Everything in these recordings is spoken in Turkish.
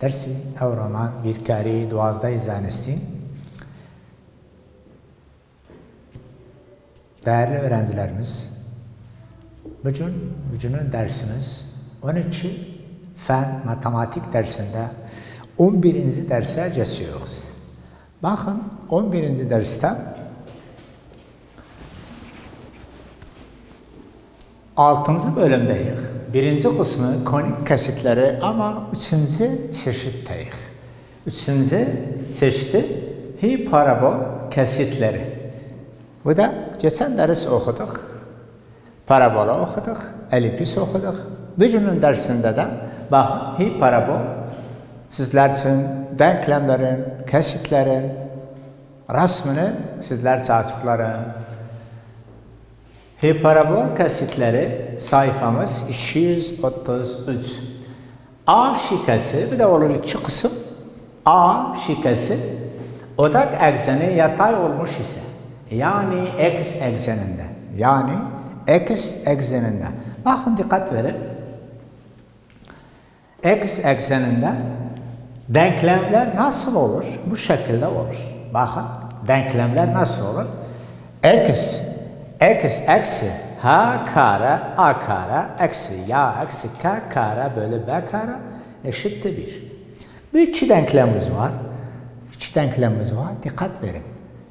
Dersi Evroman bir kari 12 zanesti. Değerli öğrencilerimiz, bugünün dersimiz 12 fen matematik dersinde 11. derse geçiyoruz. Bakın 11. derste 6. bölümdeyiz. Birinci kısmı konik kesitleri ama 3. çeşitteyiz. 3. çeşidi hiperabol kesitleri. Bu da geçen ders okuduk. Parabola okuduk, elipis okuduk. Bugünün dersinde de bak hiperabol sizler için denklemlerin, kesitlerin resmini sizler için açıklarım. Hiperabol kesitleri sayfamız 233. A şikesi, bir de olur iki kısım. A şikesi odak ekseni yatay olmuş ise, yani x ekseninde. Yani x ekseninde. Bakın dikkat verin. X ekseninde denklemler nasıl olur? Bu şekilde olur. Bakın denklemler nasıl olur? X eksi h kare a kare eksi ya eksi k kare bölü b kare eşittir 1. Bu iki denklemimiz var. Dikkat verin.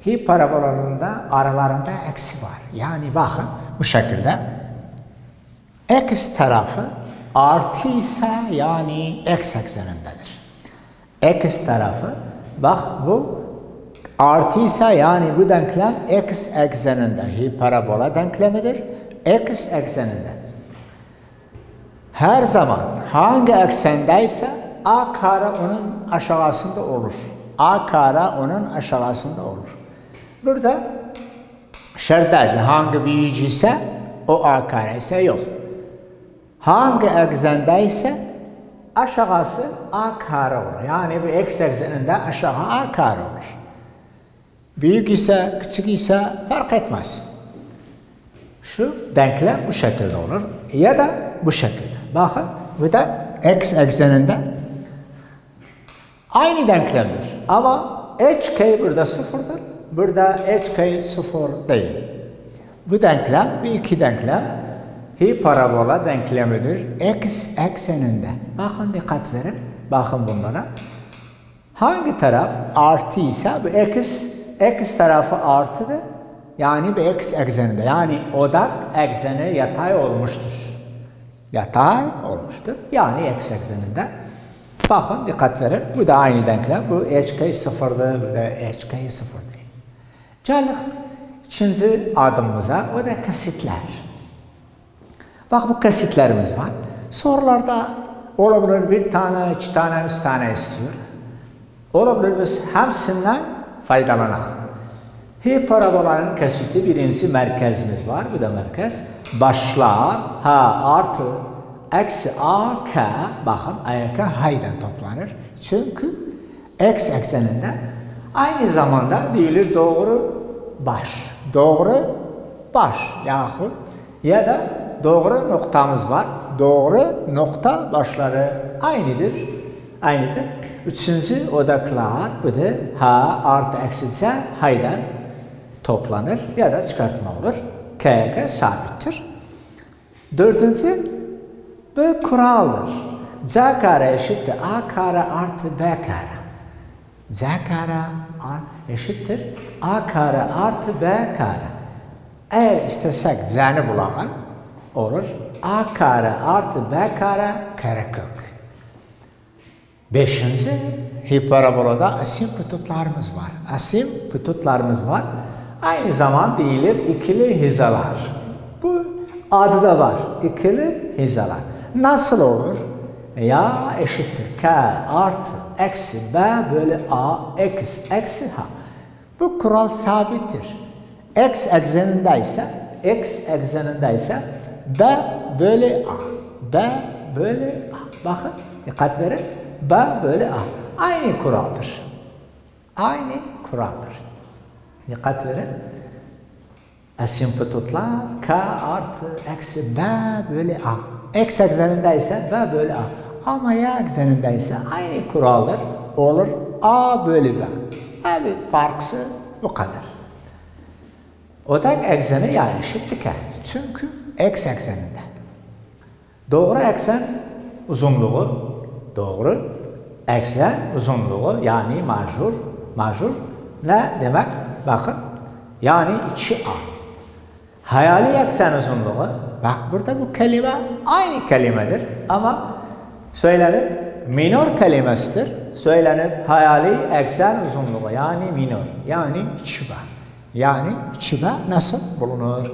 Hiperabolalarında aralarında eksi var. Yani bakın bu şekilde x tarafı artı ise yani x eksenindedir. X tarafı bak bu artı ise yani bu denklem x ekseninde. Hiperabola denklemidir. X ekseninde. Her zaman hangi eksendeyse a kare onun aşağısında olur. A kare onun aşağısında olur. Burada şertler hangi büyücü ise o a kare ise yok. Hangi eksendeyse aşağısı a kare olur. Yani bu x ekseninde aşağı a kare olur. Büyük ise küçük ise fark etmez. Şu denklem bu şekilde olur ya da bu şekilde. Bakın bu da x ekseninde aynı denklemdir. Ama hk burada sıfırdır. Burada hk sıfır değil. Bu denklem, bu iki denklem hiperabola denklemidir. X ekseninde. Bakın dikkat verin. Bakın bunlara. Hangi taraf artı ise bu x tarafı artıdır. Yani bu x ekseninde. Yani odak ekseni yatay olmuştur. Yatay olmuştur. Yani x ekseninde. Bakın dikkat verin. Bu da aynı denklem. Bu hk sıfırdır. Bu da hk sıfır değil. Geldik ikinci adımımıza. O da kesitler. Bak bu kesitlerimiz var. Sorularda olabilir bir tane, iki tane, üç tane istiyor. Olabilir biz hepsinden faydalanalım. Hiperabolanın kesiti birinci merkezimiz var. Bu da merkez. Başlar h artı eksi a k. Bakın a k hayden toplanır. Çünkü x ekseninde aynı zamanda değilir doğru baş. Doğru baş yahut ya da doğru noktamız var. Doğru nokta başları aynıdır. Üçüncü odaklar bu da h artı eksi c hayden toplanır ya da çıkartma olur. K sabittir. Dördüncü bu kuraldır. C kare eşittir a kare artı b kare. C kare eşittir a kare artı b kare. Eğer istesek c'ni bulalım olur. A kare artı b kare karekök. Beşinci hiperabolada asimtotlarımız var. Aynı zaman değilir ikili hizalar. Bu adı da var. İkili hizalar. Nasıl olur? Ya eşittir k artı eksi b bölü a eksi h. Bu kural sabittir. X eksenindeyse b bölü a. B bölü a. Bakın dikkat verin. B bölü a. Aynı kuraldır. Dikkat verin. Asimpototlar k artı eksi b bölü a. X eksenindeyse b bölü a. Ama ya ekseninde ise aynı kuraldır. Olur A bölü B. Yani farksı bu kadar. Odak ekseni ya eşittir K. Çünkü X ekseninde. Doğru eksen uzunluğu, doğru eksen uzunluğu yani majur ne demek? Bakın yani 2A. Hayali eksen uzunluğu, bak burada bu kelime aynı kelimedir ama söylenip minor kelimesidir. Söylenip hayali eksen uzunluğu yani minor yani 2B. Yani 2B nasıl bulunur?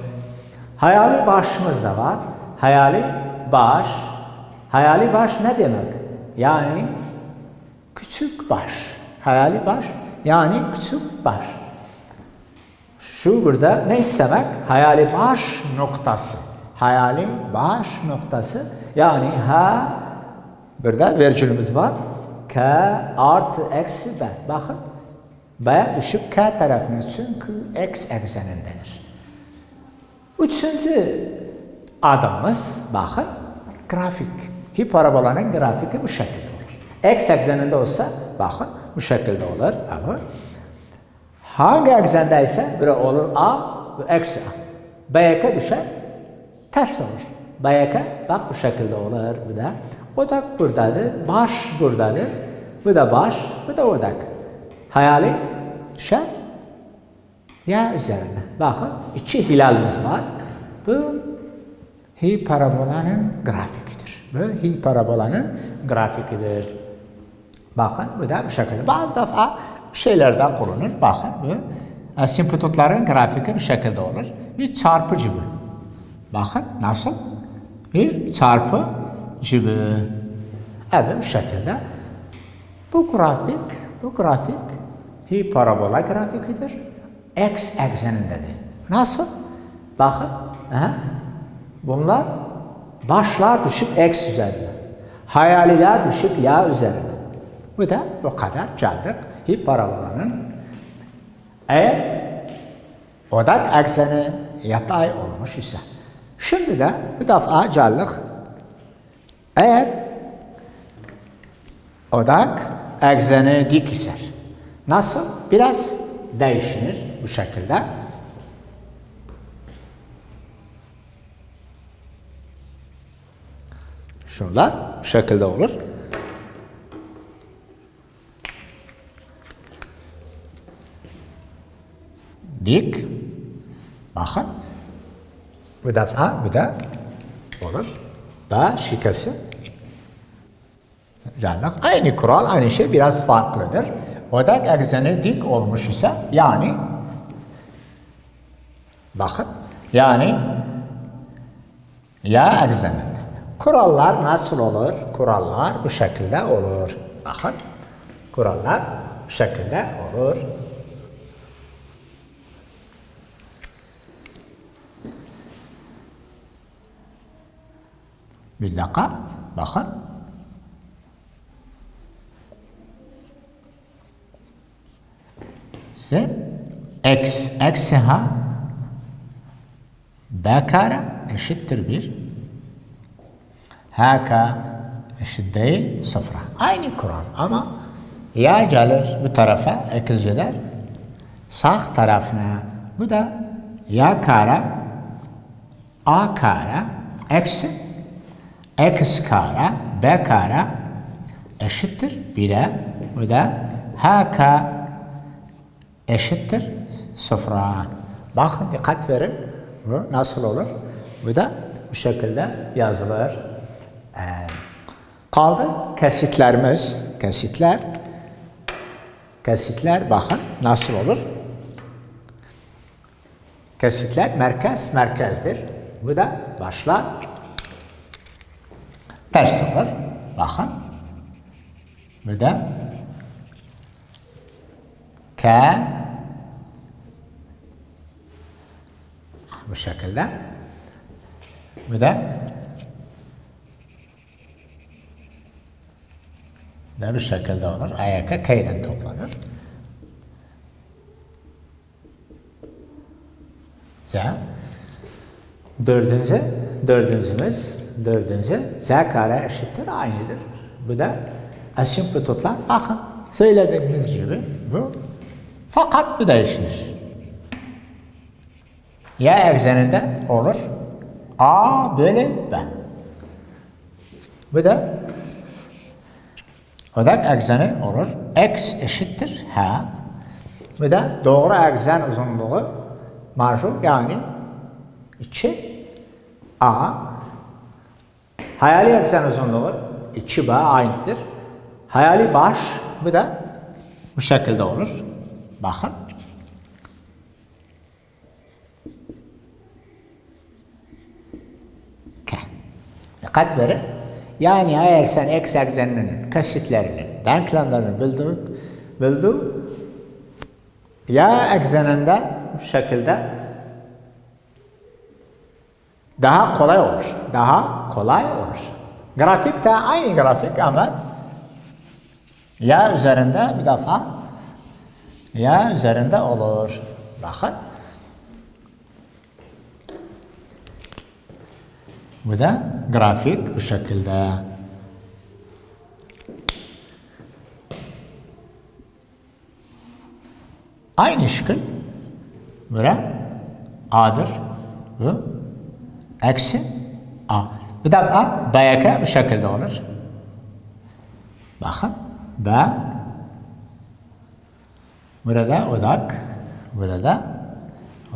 Hayali başımız da var. Hayali baş ne demek? Yani küçük baş. Hayali baş yani küçük baş. Şu burada ne istemek? Hayali baş noktası. Hayali baş noktası. Yani burada virgülümüz var. K artı eksi B. Bakın. B düşüp K tarafına çünkü X eksenindedir. Üçüncü adımımız bakın grafik. Hiperbolanın grafiki bu şekilde olur. X ekseninde olsa bakın bu şekilde olur. Ama hangi eksende ise biri olur A ve eksi A. B'ye düşer ters olur. B'ye bak bu şekilde olur. Bu da odak buradadır. Baş buradadır. Bu da baş. Bu da odak. Hayali düşer ya üzerine. Bakın iki hilalimiz var. Bu hiperbolanın grafikidir. Bu hiperbolanın grafikidir. Bakın bu da bu şekilde. Bazı defa şeylerden kullanılır. Bakın bu asimptotların grafiki bu şekilde olur. Bir çarpı gibi. Bakın nasıl? Bir çarpı gibi. Evet bu şekilde. Bu grafik hiperbola grafikidir. X eksenindedir. Nasıl? Bakın. Bunlar başlar düşüp X üzerine. Hayaliler düşüp Y üzerine. Bu da bu kadar geldik. Hiperbolanın eğer odak ekseni yatay olmuş ise. Şimdi de bu defa geldik. Eğer odak ekseni dik ise. Nasıl? Biraz değişir bu şekilde. Şunlar bu şekilde olur. Dik. Bakın. Bu da olur. Da şikası. Aynı kural, aynı şey biraz farklıdır. Odak ekseni dik olmuş ise yani bakın yani ya ekseninde. Kurallar nasıl olur? Kurallar bu şekilde olur. Bakın. Kurallar bu şekilde olur. Bir dakika. Bakın. X eksi H B kare eşittir 1. HK eşit değil 0. Aynı kural ama ya gelir bu tarafa ekizciler sağ tarafına bu da ya kare A kare eksi x kare B kare eşittir 1'e bu da HK eşittir 0'a. Bakın dikkat verin. Bu nasıl olur? Bu da bu şekilde yazılır. Kaldı kesitlerimiz. Kesitler bakın nasıl olur? Kesitler merkezdir. Bu da başlar. Ters olur. Bakın. Bu da K bu şekilde. Bu da bu şekilde olur. Ayaka K ile toplanır. Dördüncü Z kare eşittir aynıdır. Bu da asimptotlar. Bakın söylediğimiz gibi bu. Fakat bu değişir. Y ekseninde olur. A bölü B. Bu da odak ekseni olur. X eşittir H. Bu da doğru eksen uzunluğu marjur yani 2 A. Hayali eksen uzunluğu 2B aynıdır. Hayali baş bu da bu şekilde olur. Bakın. Dikkat verin. Yani eğer sen X ekseninin kesitlerini, denklemlerini bulduk, Y ekseninde bu şekilde daha kolay olur. Daha kolay olur. Grafik de aynı grafik ama Y üzerinde bir defa Y üzerinde olur. Bakın. Bu da grafik bu şekilde. Aynı şekil böyle A'dır. Bu eksi A. Bir defa BK bu şekilde olur. Bakın B. Burada odak. Burada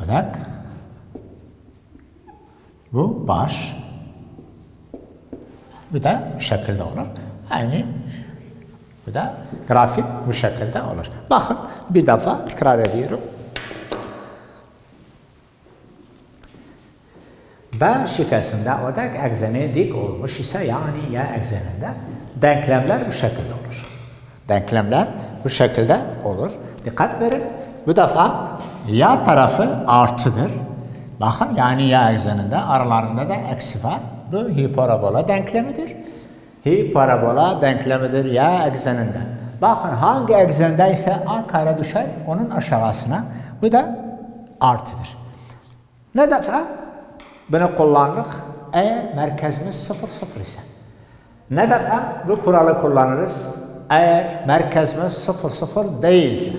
odak. Bu baş. Bu da bu şekilde olur. Aynı. Bu da grafik bu şekilde olur. Bakın bir defa tekrar ediyorum. B şıkkasında odak ekseni dik olmuş ise yani Y ekseninde denklemler bu şekilde olur. Denklemler bu şekilde olur. Dikkat verin. Bu defa Y tarafı artıdır. Bakın yani Y ekseninde aralarında da eksi var. Bu hiparabola denklemidir. Hiparabola denklemidir Y ekseninde. Bakın hangi eksendeyse A kare düşer onun aşağısına. Bu da artıdır. Ne defa? Bunu kullandık eğer merkezimiz 0 0 ise. Ne defa bu kuralı kullanırız eğer merkezimiz 0 0 değilse.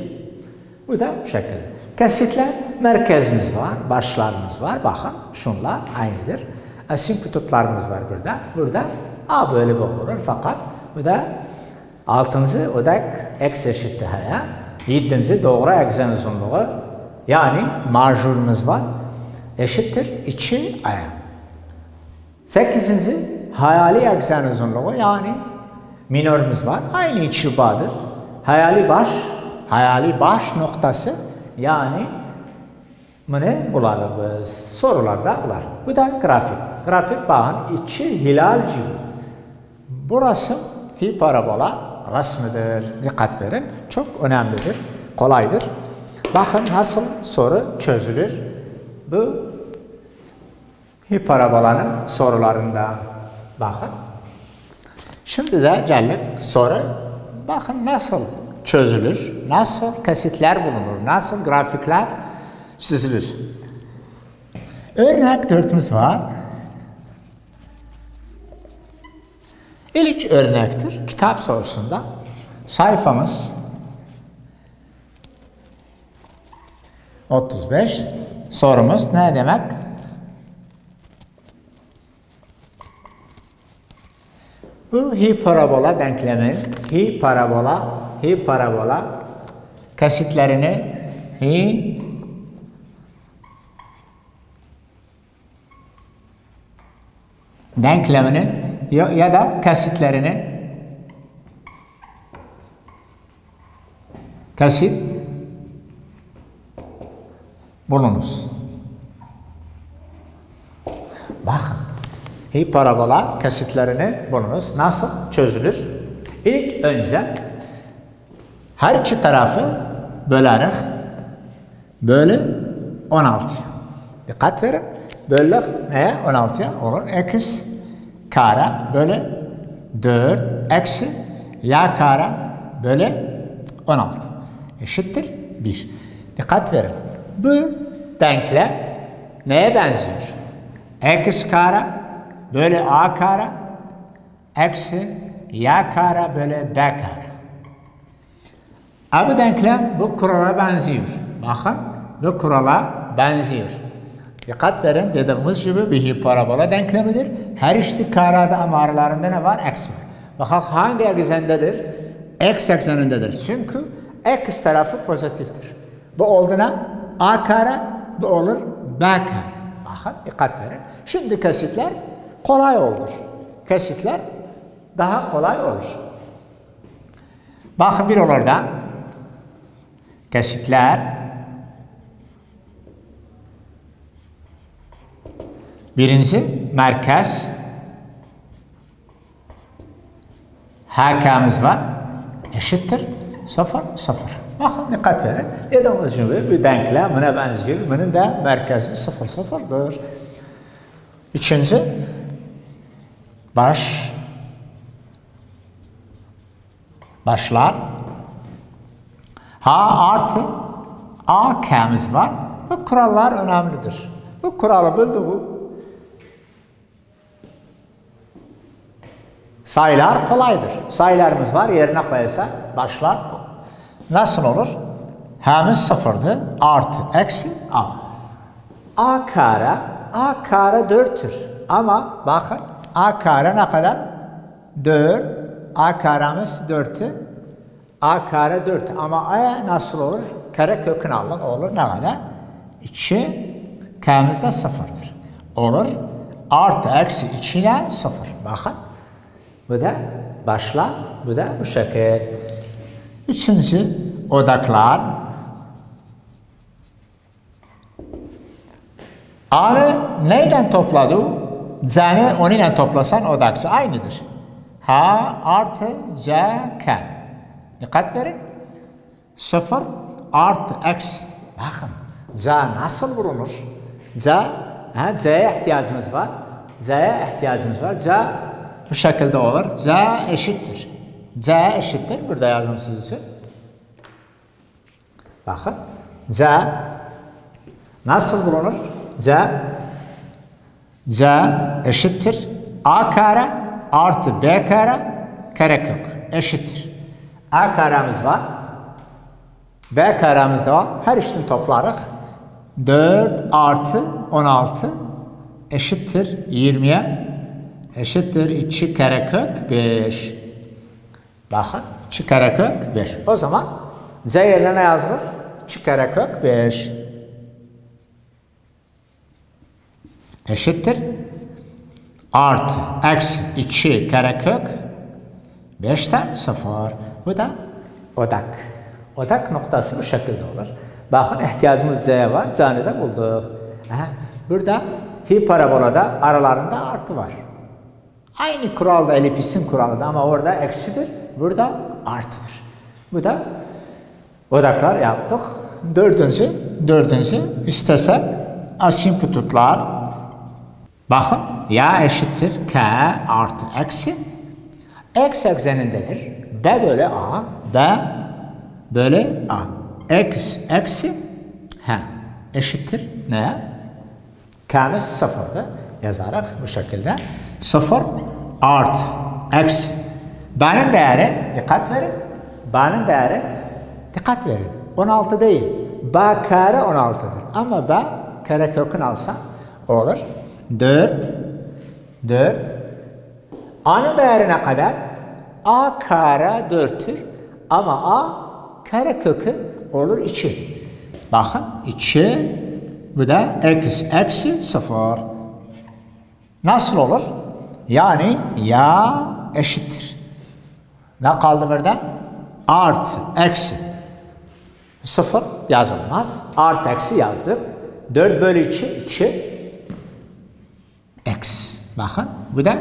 Bu da bu şekilde. Kesitler merkezimiz var, başlarımız var. Bakın şunlar aynıdır. Asimptotlarımız var burada. Burada A bölü B olur fakat bu da 6. odak X eşittir H'ya. 7. doğru eksen uzunluğu yani marjurumuz var. Eşittir 2 A'ya. 8. hayali eksen uzunluğu yani minörümüz var. Aynı 2 B'dir. Hayali baş noktası yani bunu bularız. Sorularda bular. Bu da grafik. Grafik bakın 2 hilal gibi. Burası hiparabola resmidir. Dikkat verin. Çok önemlidir. Kolaydır. Bakın nasıl soru çözülür. Bu hiparabolanın sorularında bakın. Şimdi de geldik soru. Bakın nasıl çözülür, nasıl kesitler bulunur, nasıl grafikler çizilir. Örnek 4'ümüz var. İlk örnektir. Kitap sorusunda sayfamız 35. Sorumuz ne demek? Bu hiparabola denklemi, hiparabola kesitlerini denklemini ya da kesitlerini bulunuz. Bakın. Hiparabola kesitlerini bulunuz. Nasıl çözülür? İlk önce her iki tarafı bölerek bölü 16. Dikkat verin. Bölük neye? 16'ya olur. X kare bölü 4 eksi Y kare bölü 16 eşittir 1. Dikkat verin. Bu denklem neye benziyor? X kare bölü A kare eksi Y kare bölü B kare. Bu denklem bu kurala benziyor. Bakın bu kurala benziyor. Dikkat verin, dediğimiz gibi bir hiparabola denklemidir. Her ikisi karede ama aralarında ne var? X var. Bakın hangi eksendedir? X eksenindedir. Çünkü X tarafı pozitiftir. Bu oldu ne? A kare, bu olur B kare. Bakın dikkat verin. Şimdi kesitler kolay olur. Kesitler daha kolay olur. Bakın bir olur da kesitler birinci merkez HK'miz var. Eşittir 0, 0. Bakın dikkat verin. Dediğimiz gibi bir denklem buna benziyor. Bunun da merkezi 0, 0'dır. İkinci başlar H artı AK'miz var. Bu kurallar önemlidir. Bu kuralı bildiği sayılar kolaydır. Sayılarımız var, yerine koyarsa başlar nasıl olur? H'miz sıfırdı, artı, eksi A. A kare 4'tür. Ama bakın A kare ne kadar? 4. A karemiz 4'tü. A kare 4. Ama A nasıl olur? Kare kökün aldık. Olur ne kadar? 2. K'miz de 0'dır. Olur. Artı, eksi 2 ile 0. Bakın. Bu da başla. Bu da bu şekil. Üçüncü odaklar. A'nı neyden topladı? C'ni onunla toplasan odakçı aynıdır. H artı C K. Dikkat verin. 0 artı eksi. Bakın C nasıl bulunur? C'ye ihtiyacımız var. C bu şekilde olur. C eşittir. C eşittir. Burada yazdım siz için. Bakın. C nasıl bulunur? C eşittir. A kare artı B kare karekök eşittir. A karemiz var. B karemiz de var. Her ikisini toplarız. 4 artı 16 eşittir 20'ye eşittir 2 karekök 5. Bakın 2 karekök 5. O zaman C yerine ne yazılır? 2 karekök 5. Eşittir. Artı, eksi 2 karekök 5'ten 0. Bu da odak. Odak noktası bu şekilde olur. Bakın ihtiyacımız C'ye var. C'ni de bulduk. Burada hiparabolada aralarında artı var. Aynı kuralda elipsin kuralı ama orada eksidir. Burada artıdır. Bu da odaklar yaptık. Dördüncü istesek asimptotlar. Bakın ya eşittir K artı eksi. X eksenindedir. B bölü A. B bölü A. X eksi H eşittir ne? K'miz sıfırdı. Yazarak bu şekilde. 0 artı eksi. B'nin değeri dikkat verin. B'nin değeri dikkat verin. 16 değil. B kare 16'dır. Ama B kare kökün alsa olur. 4. A'nın değeri ne kadar? A kare 4'tür. Ama A kare kökü olur 2. Bakın 2. Bu da eksi 0. Nasıl olur? Yani ya eşittir. Ne kaldı burada? Artı eksi 0 yazılmaz. Artı eksi yazdık. 4 bölü 2 X. Bakın bu da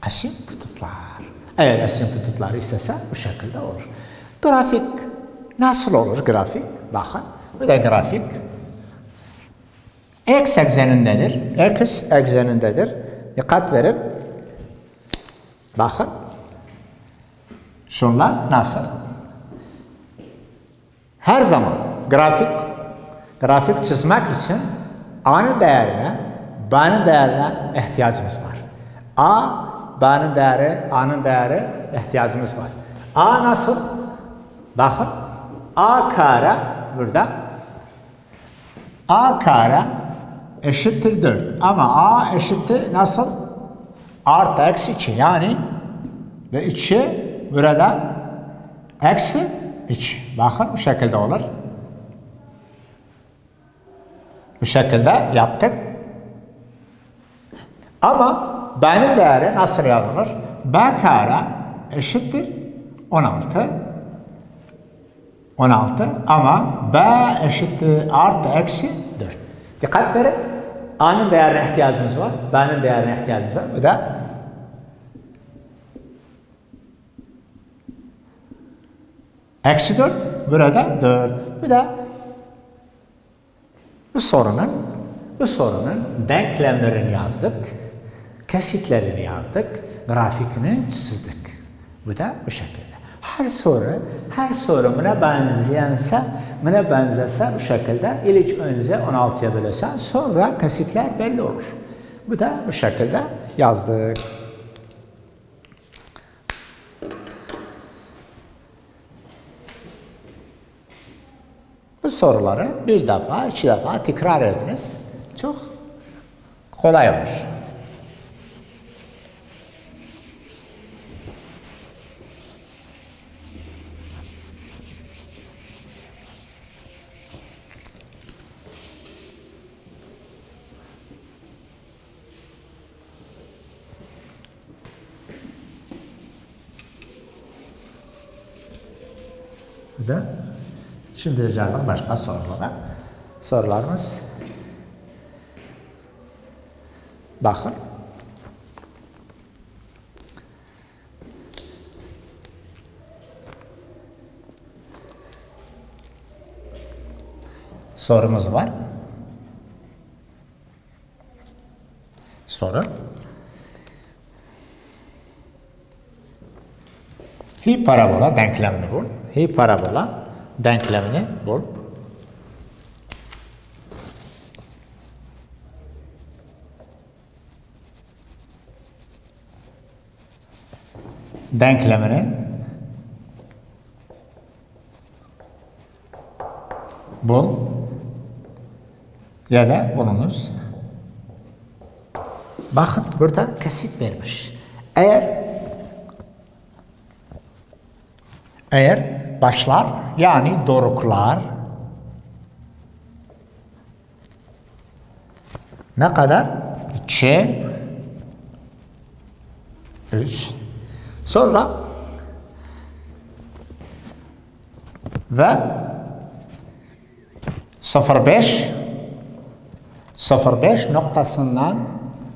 asimptotlar. Eğer asimptotları istese bu şekilde olur. Grafik nasıl olur grafik? Bakın bu da grafik. X eksenindedir. X eksenindedir. Dikkat verin. Bakın. Şunlar nasıl? Her zaman grafik çizmek için A'nın değerine, B'nin değerine ihtiyacımız var. A B'nin değeri, A'nın değeri ihtiyacımız var. A nasıl? Bakın. A kare burada. A kare eşittir 4. Ama A eşittir nasıl? Artı eksi 2 yani ve 2 burada eksi 2. Bakın bu şekilde olur. Bu şekilde yaptık. Ama B'nin değeri nasıl yazılır? B kare eşittir 16. 16 ama B eşittir artı eksi 4. Dikkat verin. A'nın değerine ihtiyacımız var. B'nin değerine ihtiyacımız var. Bu da eksi 4. Burada 4. Bu da bu sorunun denklemlerini yazdık. Kesitlerini yazdık. Grafikini çizdik. Bu da bu şekilde. Her soru buna benzese bu şekilde ilk önce 16'ya bölürsen sonra kesitler belli olur. Bu da bu şekilde yazdık. Bu soruları bir defa, iki defa tekrar ediniz. Çok kolay olur. Şimdi rica başka sorulara. Sorularımız bakın. Sorumuz var. Soru. Hiparabola denklemini bul. Hiparabola denklemini bul. Denklemini bul ya da bulunuz. Bakın burada kesit vermiş. Eğer başlar yani doruklar ne kadar? 2 3 sonra ve 0,5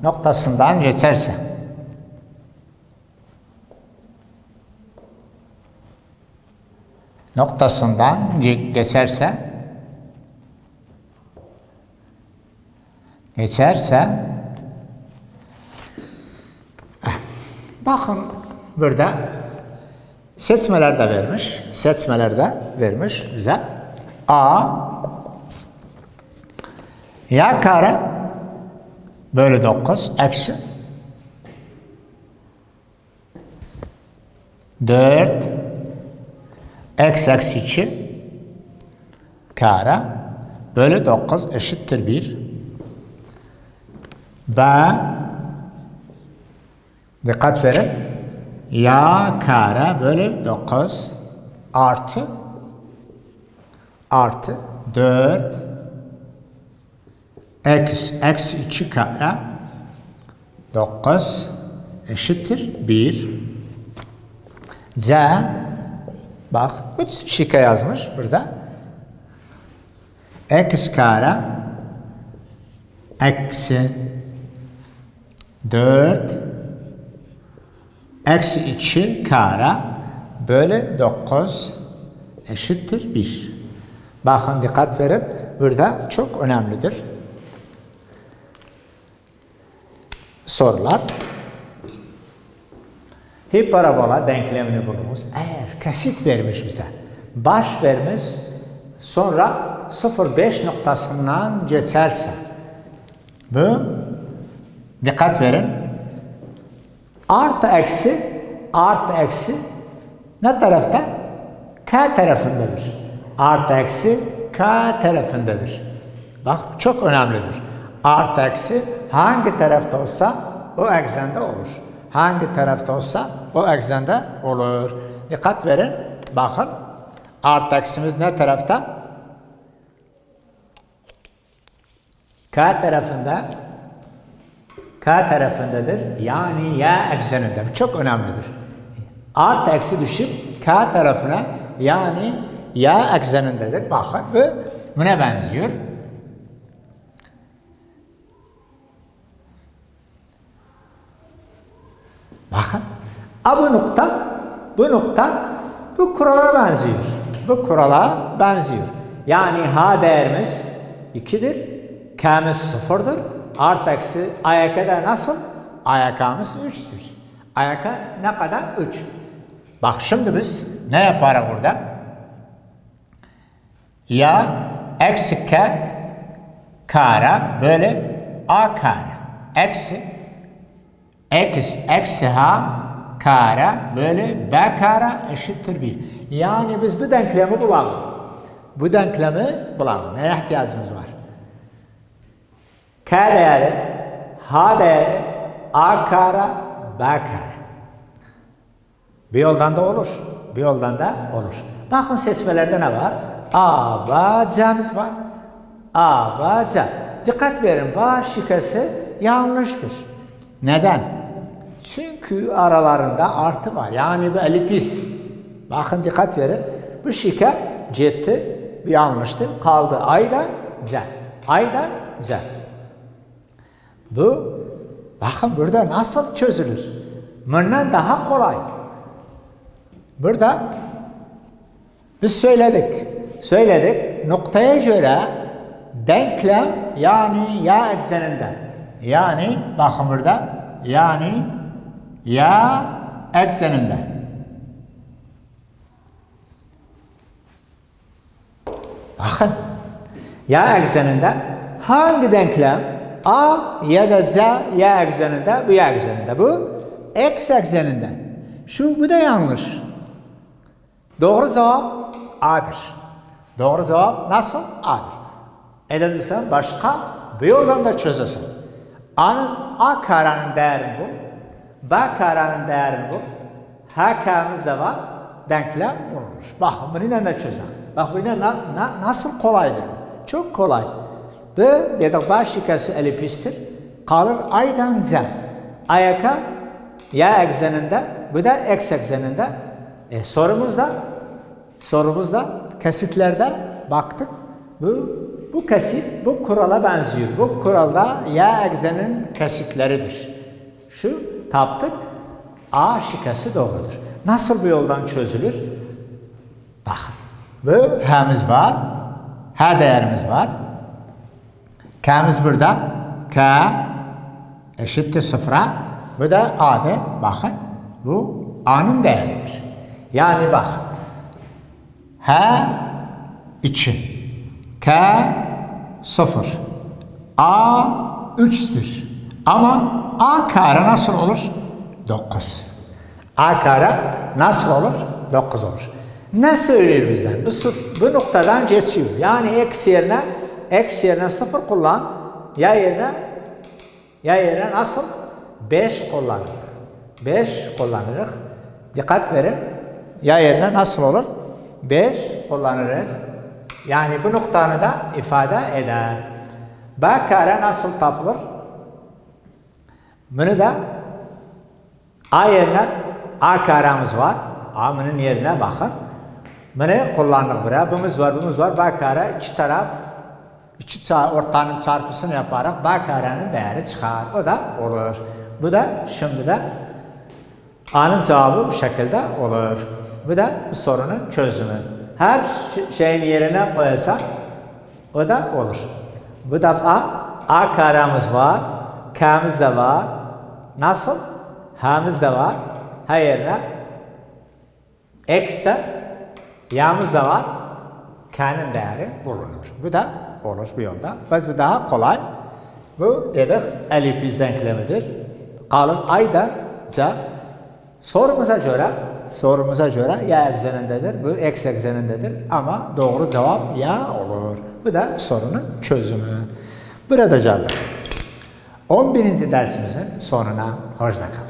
noktasından geçerse geçerse bakın burada seçmeler de vermiş bize. A ya kare bölü 9 eksi 4 eksi 2 kare bölü 9 eşittir 1. B dikkat verin. Ya kare bölü 9 artı 4 eksi 2 kare 9 eşittir 1. C bak 3 şike yazmış burada. X kare eksi 4 eksi 2 kare bölü 9 eşittir 1. Bakın dikkat verin. Burada çok önemlidir. Sorular. Hiparabola denklemini bulunuz. Eğer kesit vermiş bize, baş vermiş, sonra 0,5 noktasından geçerse, bu dikkat verin. Artı eksi ne tarafta? K tarafındadır. Artı eksi K tarafındadır. Bak çok önemlidir. Artı eksi hangi tarafta olsa o eksende olur. Hangi tarafta olsa o eksende olur. Dikkat verin. Bakın. Artı eksimiz ne tarafta? K tarafında. K tarafındadır. Yani Y ekseninde. Bu çok önemlidir. Artı eksi düşüp K tarafına yani Y eksenindedir. Bakın bu ne benziyor? Bakın. Bu nokta bu kurala benziyor. Bu kurala benziyor. Yani H değerimiz 2'dir. K'miz 0'dır. Artı eksi AYK'da nasıl? AYK'miz 3'tür. AYK ne kadar? 3. Bak şimdi biz ne yaparız burada? Ya eksi K kare böyle A kare eksi H kare böyle B kare eşittir 1. Yani biz bu denklemi bulalım. Bu denklemi bulalım. Neye ihtiyacımız var? K değeri, H değeri, A kare, B kare. Bir yoldan da olur. Bir yoldan da olur. Bakın seçmelerde ne var? A, B, C'miz var. A, B, C. Dikkat verin. B şıkkısı yanlıştır. Neden? Çünkü aralarında artı var. Yani bu elipis. Bakın dikkat verin. Bu şıkka C'ti bir yanlıştır. Kaldı A'dan C. A'dan C. Bu bakın burada nasıl çözülür? Bundan daha kolay. Burada biz söyledik noktaya göre denklem yani Y ekseninde. Yani bakın burada yani Y ekseninde. Bakın Y ekseninde hangi denklem A ya da Z Y ekseninde bu Y ekseninde. Bu X ekseninde. Bu da yanlış. Doğru cevap A'dır. Doğru cevap nasıl? A'dır. Edebilirsen başka bir yoldan da çözersin. A karenin değerini bul. B karenin değerini bul. H K'miz de var. Denklem bulunur. Bakın bunu da çözer. Bak bu nasıl kolaydır. Çok kolay. Bu dedik B şıkkısı elipistir. Kalır A'dan Z. AYK Y ekseninde. Bu da X ekseninde. Sorumuzda kesitlerde baktık. Bu kesit bu kurala benziyor. Bu kuralda Y eksenin kesitleridir. Şu taptık. A şıkkısı doğrudur. Nasıl bu yoldan çözülür? Bakın. Bu H'miz var. H değerimiz var. K'miz burada. K eşittir 0'a. Bu da A'dır. Bakın. Bu A'nın değeridir. Yani bak. H 2. K 0. A 3'tür. Ama A kare nasıl olur? 9. A kare nasıl olur? 9 olur. Ne söylüyor bizden? Bu noktadan geçiyor. Yani x yerine 0 kullan. Ya yerine nasıl? 5 kullanır. 5 kullanırız. Dikkat verin. Ya yerine nasıl olur? 5 kullanırız. Yani bu noktanı da ifade eder. B kare nasıl tapılır? Bunu da A yerine A karemiz var. A'nın yerine bakın. Bunu kullandık buraya. Bumuz var. B kare iki taraf ortanın çarpısını yaparak B karenin değeri çıkar. O da olur. Bu da şimdi de A'nın cevabı bu şekilde olur. Bu da bu sorunun çözümü. Her şeyin yerine koyarsa o da olur. Bu defa A karemiz var. K'miz de var. Nasıl? H'miz de var. H yerine X'de Y'miz de var. K'nin değeri bulunur. Bu da olur bu yolda. Bu daha kolay. Bu dedik elipiz denklemidir. Kalın A'dan sorumuza göre ya eksenindedir, bu x eksenindedir ama doğru cevap ya olur. Bu da sorunun çözümü. Burada geldik. 11. dersimizin sonuna hoşça kalın.